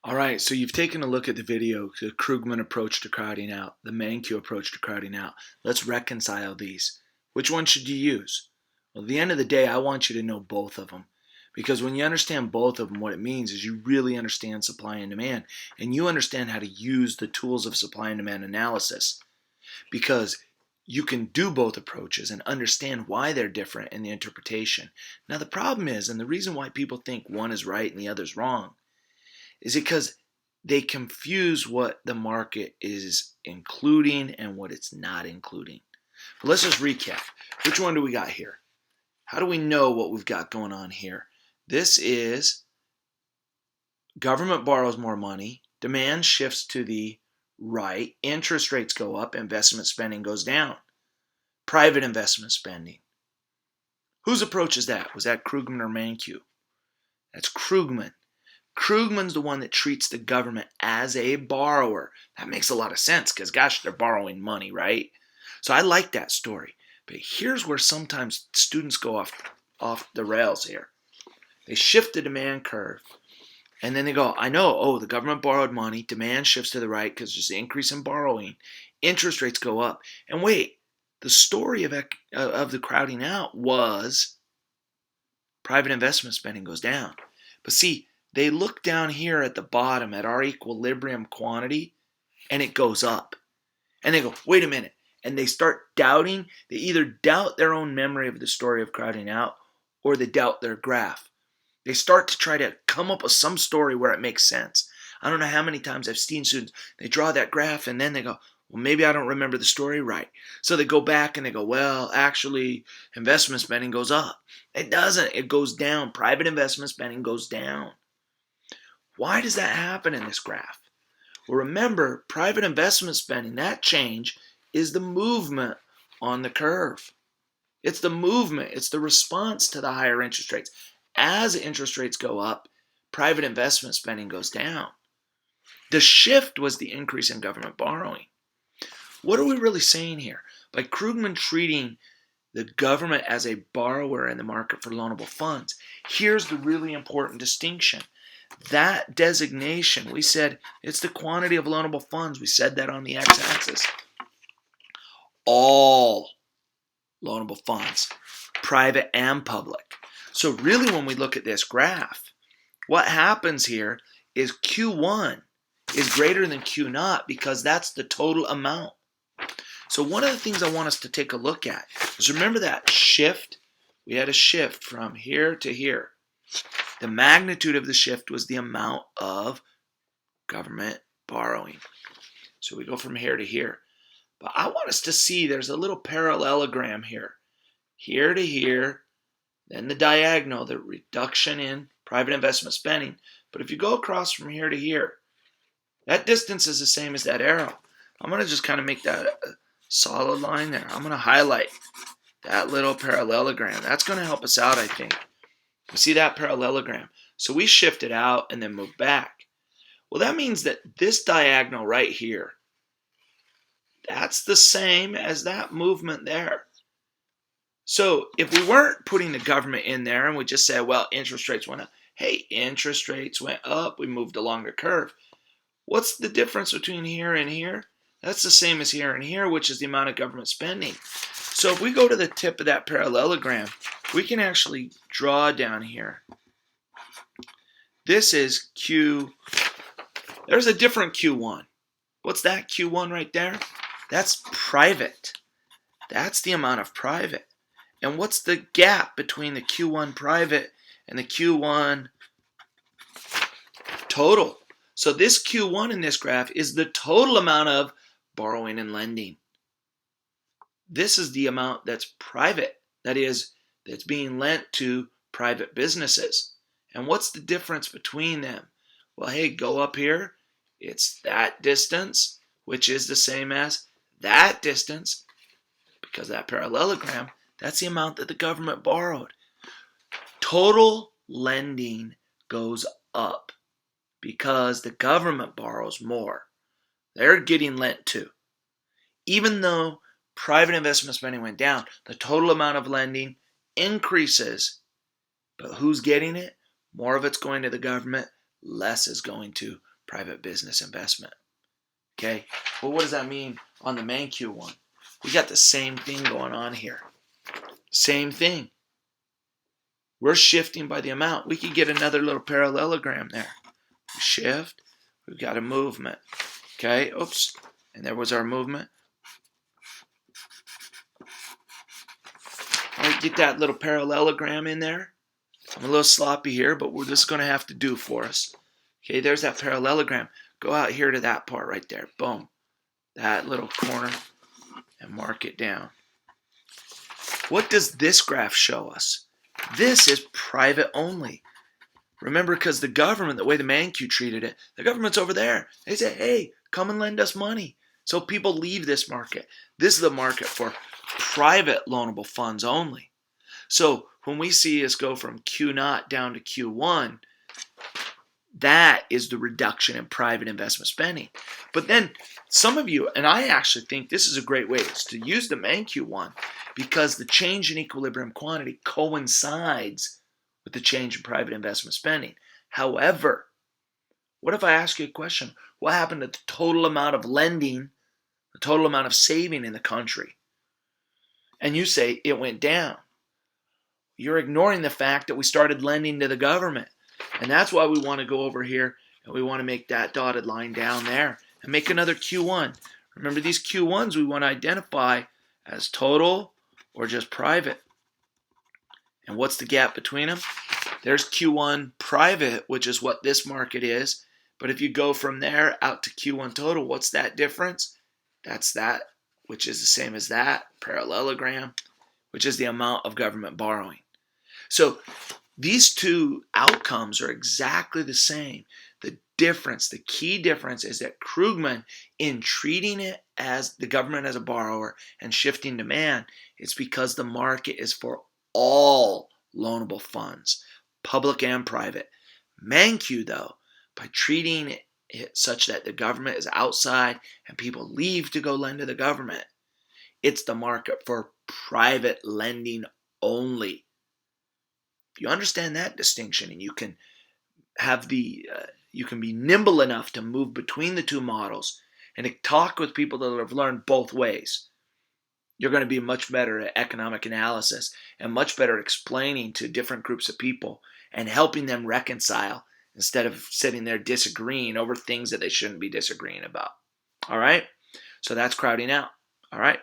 All right, so you've taken a look at the video, the Krugman approach to crowding out, the Mankiw approach to crowding out. Let's reconcile these. Which one should you use? Well, at the end of the day, I want you to know both of them. Because when you understand both of them, what it means is you really understand supply and demand. And you understand how to use the tools of supply and demand analysis. Because you can do both approaches and understand why they're different in the interpretation. Now, the problem is, and the reason why people think one is right and the other's wrong, is because they confuse what the market is including and what it's not including. But let's just recap. Which one do we got here? How do we know what we've got going on here? This is government borrows more money, demand shifts to the right, interest rates go up, investment spending goes down. Private investment spending. Whose approach is that? Was that Krugman or Mankiw? That's Krugman. Krugman's the one that treats the government as a borrower. That makes a lot of sense because, gosh, they're borrowing money, right? So I like that story. But here's where sometimes students go off the rails here. They shift the demand curve. And then they go, I know, the government borrowed money. Demand shifts to the right because there's an increase in borrowing. Interest rates go up. And wait, the story of the crowding out was private investment spending goes down. But see, they look down here at the bottom at our equilibrium quantity, and it goes up. And they go, wait a minute. And they start doubting. They either doubt their own memory of the story of crowding out, or they doubt their graph. They start to try to come up with some story where it makes sense. I don't know how many times I've seen students, they draw that graph, and then they go, well, maybe I don't remember the story right. So they go back and they go, well, actually, investment spending goes up. It doesn't. It goes down. Private investment spending goes down. Why does that happen in this graph? Well, remember, private investment spending, that change is the movement on the curve. It's the movement. It's the response to the higher interest rates. As interest rates go up, private investment spending goes down. The shift was the increase in government borrowing. What are we really saying here? By Krugman treating the government as a borrower in the market for loanable funds, here's the really important distinction. That designation, we said it's the quantity of loanable funds. We said that on the x-axis. All loanable funds, private and public. So really when we look at this graph, what happens here is Q1 is greater than Q0 because that's the total amount. So one of the things I want us to take a look at is remember that shift? We had a shift from here to here. The magnitude of the shift was the amount of government borrowing. So we go from here to here. But I want us to see there's a little parallelogram here. Here to here, then the diagonal, the reduction in private investment spending. But if you go across from here to here, that distance is the same as that arrow. I'm going to just kind of make that a solid line there. I'm going to highlight that little parallelogram. That's going to help us out, I think. You see that parallelogram? So we shifted out and then moved back. Well, that means that this diagonal right here, that's the same as that movement there. So if we weren't putting the government in there and we just said, well, interest rates went up. Hey, interest rates went up. We moved along the curve. What's the difference between here and here? That's the same as here and here, which is the amount of government spending. So if we go to the tip of that parallelogram, we can actually draw down here. This is Q. There's a different Q1. What's that Q1 right there? That's private. That's the amount of private. And what's the gap between the Q1 private and the Q1 total? So this Q1 in this graph is the total amount of borrowing and lending. This is the amount that's private. That is, that's being lent to private businesses. And what's the difference between them? Well, hey, go up here. It's that distance, which is the same as that distance, because that parallelogram, that's the amount that the government borrowed. Total lending goes up because the government borrows more. They're getting lent to. Even though private investment spending went down, the total amount of lending increases. But who's getting it? More of it's going to the government, less is going to private business investment. Okay, well, what does that mean on the Mankiw one? We got the same thing going on here. Same thing. We're shifting by the amount. We could get another little parallelogram there. We shift. We've got a movement. Okay, oops. And there was our movement. All right, get that little parallelogram in there. I'm a little sloppy here, but we're just going to have to do for us. Okay, there's that parallelogram. Go out here to that part right there. Boom. That little corner and mark it down. What does this graph show us? This is private only. Remember, because the government, the way the Mankiw treated it, the government's over there. They say, hey, come and lend us money. So people leave this market. This is the market for private loanable funds only. So when we see us go from Q0 down to Q1, that is the reduction in private investment spending. But then some of you, and I actually think this is a great way, is to use the Mankiw one because the change in equilibrium quantity coincides with the change in private investment spending. However, what if I ask you a question? What happened to the total amount of lending, the total amount of saving in the country? And you say it went down. You're ignoring the fact that we started lending to the government. And that's why we want to go over here and we want to make that dotted line down there and make another Q1. Remember, these Q1s we want to identify as total or just private. And what's the gap between them? There's Q1 private, which is what this market is. But if you go from there out to Q1 total, what's that difference? That's that, which is the same as that parallelogram, which is the amount of government borrowing. So these two outcomes are exactly the same. The difference, the key difference is that Krugman, in treating it as the government as a borrower and shifting demand, it's because the market is for all loanable funds, public and private. Mankiw, though, by treating it such that the government is outside and people leave to go lend to the government, it's the market for private lending only. If you understand that distinction and you can have you can be nimble enough to move between the two models and to talk with people that have learned both ways, you're going to be much better at economic analysis and much better at explaining to different groups of people and helping them reconcile instead of sitting there disagreeing over things that they shouldn't be disagreeing about. All right? So that's crowding out. All right?